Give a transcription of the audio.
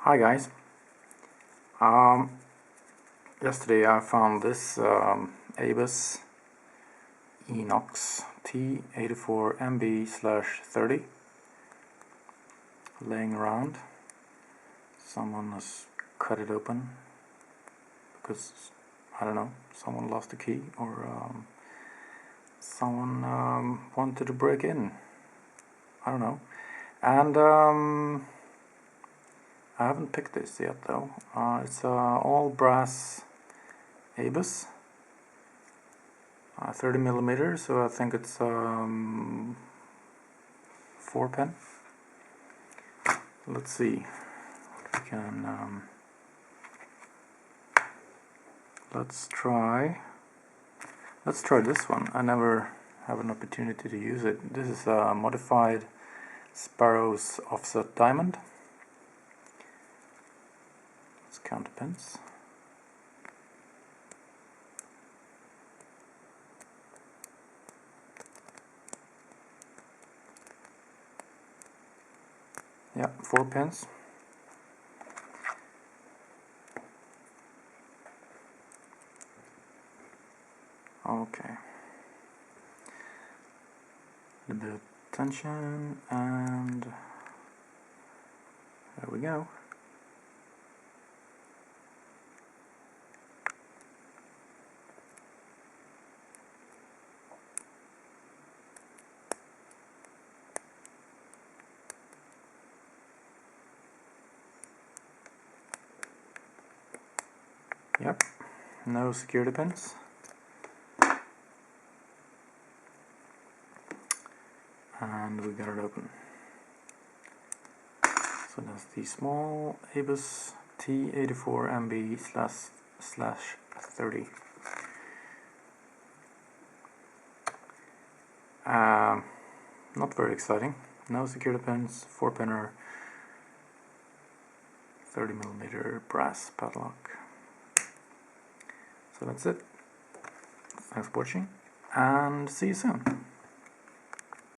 Hi guys. Yesterday I found this Abus Inox T84MB/30 laying around. Someone has cut it open because, I don't know, someone lost the key or someone wanted to break in. I don't know. And I haven't picked this yet though. It's all brass Abus, 30 millimeters, so I think it's 4-pin. Let's see. We can. Let's try this one. I never have an opportunity to use it. This is a modified Sparrows offset diamond. Let's count the pins. Yeah, 4 pins. Okay. A bit of tension, and there we go. Yep, no security pins. And we got it open. So that's the small Abus T84MB/30. Not very exciting. No security pins, 4-pinner, 30 millimeter brass padlock. So that's it. Thanks for watching, and see you soon.